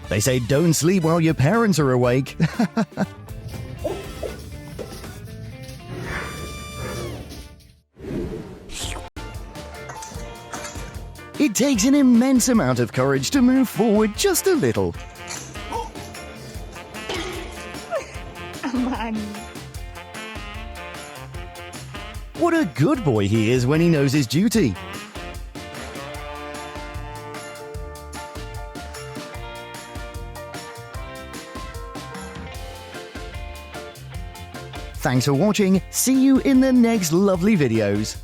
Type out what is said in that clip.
They say don't sleep while your parents are awake. It takes an immense amount of courage to move forward just a little. What a good boy he is when he knows his duty. Thanks for watching. See you in the next lovely videos.